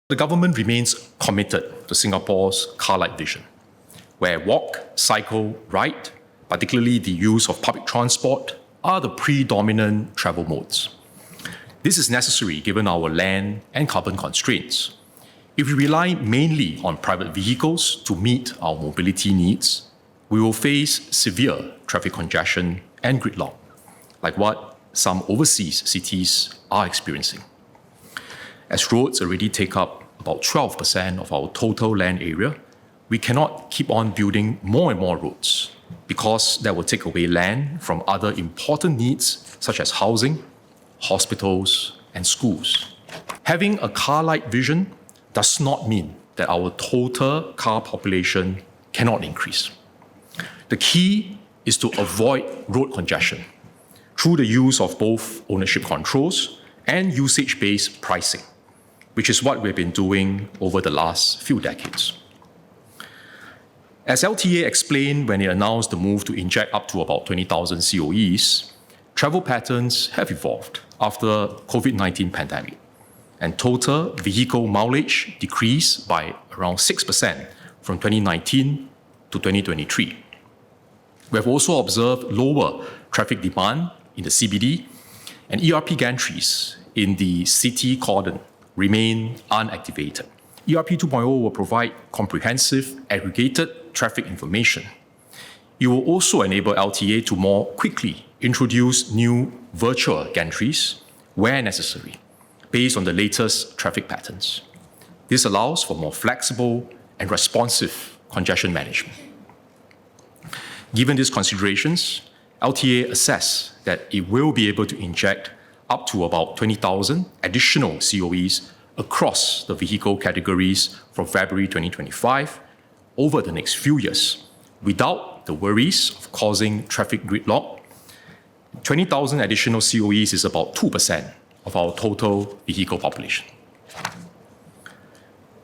The government remains committed to Singapore's Car-lite vision, where walk, cycle, ride, particularly the use of public transport, are the predominant travel modes. This is necessary given our land and carbon constraints. If we rely mainly on private vehicles to meet our mobility needs, we will face severe traffic congestion and gridlock, like what some overseas cities are experiencing. As roads already take up about 12% of our total land area, we cannot keep on building more and more roads because that will take away land from other important needs such as housing, hospitals, and schools. Having a car-lite vision does not mean that our total car population cannot increase. The key is to avoid road congestion through the use of both ownership controls and usage-based pricing, which is what we've been doing over the last few decades. As LTA explained when it announced the move to inject up to about 20,000 COEs, travel patterns have evolved after COVID-19 pandemic, and total vehicle mileage decreased by around 6% from 2019 to 2023. We have also observed lower traffic demand in the CBD, and ERP gantries in the city cordon remain unactivated. ERP 2.0 will provide comprehensive, aggregated traffic information. It will also enable LTA to more quickly introduce new virtual gantries where necessary, based on the latest traffic patterns. This allows for more flexible and responsive congestion management. Given these considerations, LTA assess that it will be able to inject up to about 20,000 additional COEs across the vehicle categories from February 2025 over the next few years without the worries of causing traffic gridlock. 20,000 additional COEs is about 2% of our total vehicle population.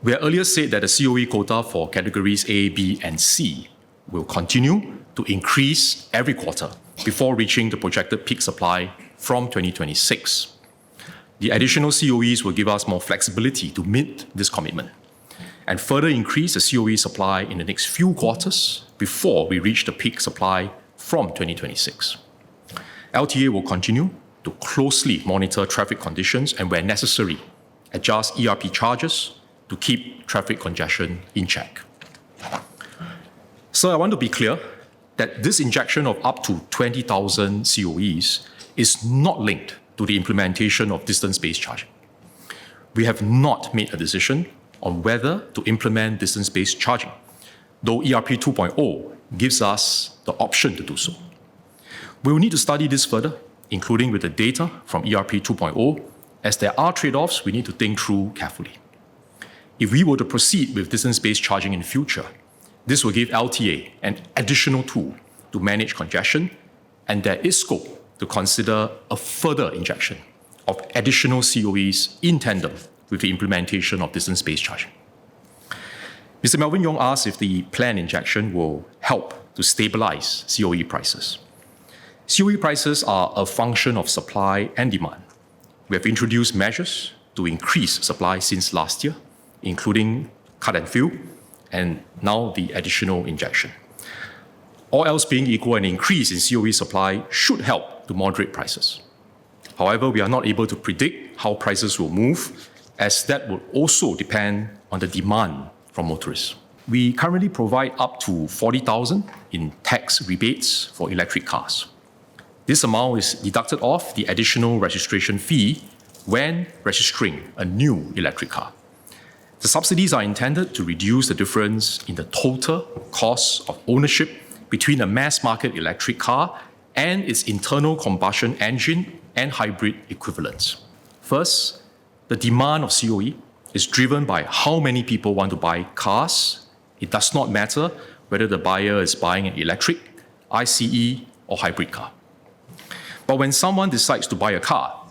We had earlier said that the COE quota for categories A, B, and C will continue to increase every quarter before reaching the projected peak supply from 2026. The additional COEs will give us more flexibility to meet this commitment and further increase the COE supply in the next few quarters before we reach the peak supply from 2026. LTA will continue to closely monitor traffic conditions and, where necessary, adjust ERP charges to keep traffic congestion in check. So I want to be clear that this injection of up to 20,000 COEs is not linked to the implementation of distance-based charging. We have not made a decision on whether to implement distance-based charging, though ERP 2.0 gives us the option to do so. We will need to study this further, including with the data from ERP 2.0, as there are trade-offs we need to think through carefully. If we were to proceed with distance-based charging in the future, this will give LTA an additional tool to manage congestion, and there is scope to consider a further injection of additional COEs in tandem with the implementation of distance-based charging. Mr. Melvin Yong asked if the planned injection will help to stabilize COE prices. COE prices are a function of supply and demand. We have introduced measures to increase supply since last year, including cut and fill, and now the additional injection. All else being equal, an increase in COE supply should help to moderate prices. However, we are not able to predict how prices will move, as that would also depend on the demand from motorists. We currently provide up to 40,000 in tax rebates for electric cars. This amount is deducted off the additional registration fee when registering a new electric car. The subsidies are intended to reduce the difference in the total cost of ownership between a mass-market electric car and its internal combustion engine and hybrid equivalents. First, the demand of COE is driven by how many people want to buy cars. It does not matter whether the buyer is buying an electric, ICE, or hybrid car. But when someone decides to buy a car,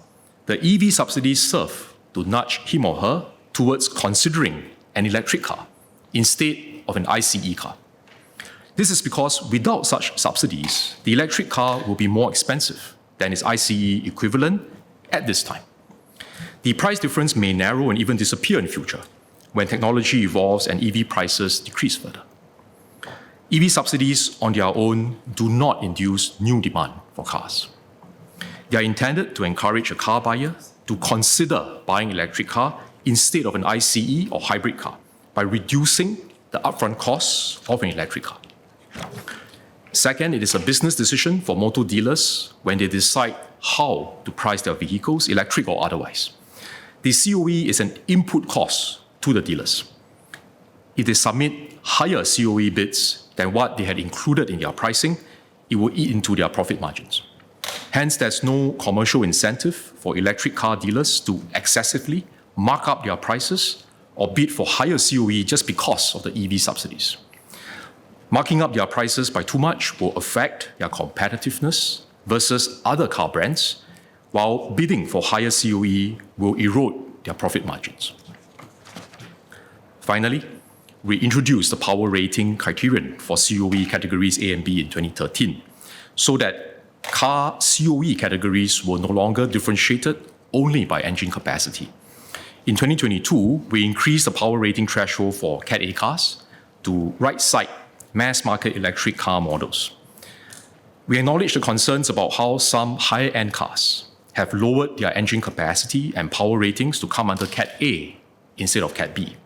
the EV subsidies serve to nudge him or her towards considering an electric car instead of an ICE car. This is because without such subsidies, the electric car will be more expensive than its ICE equivalent at this time. The price difference may narrow and even disappear in future when technology evolves and EV prices decrease further. EV subsidies on their own do not induce new demand for cars. They are intended to encourage a car buyer to consider buying an electric car instead of an ICE or hybrid car by reducing the upfront costs of an electric car. Second, it is a business decision for motor dealers when they decide how to price their vehicles, electric or otherwise. The COE is an input cost to the dealers. If they submit higher COE bids than what they had included in their pricing, it will eat into their profit margins. Hence, there's no commercial incentive for electric car dealers to excessively mark up their prices or bid for higher COE just because of the EV subsidies. Marking up their prices by too much will affect their competitiveness versus other car brands, while bidding for higher COE will erode their profit margins. Finally, we introduced the power rating criterion for COE categories A and B in 2013, so that car COE categories were no longer differentiated only by engine capacity. In 2022, we increased the power rating threshold for Cat A cars to right-side mass-market electric car models. We acknowledge the concerns about how some higher-end cars have lowered their engine capacity and power ratings to come under Cat A instead of Cat B.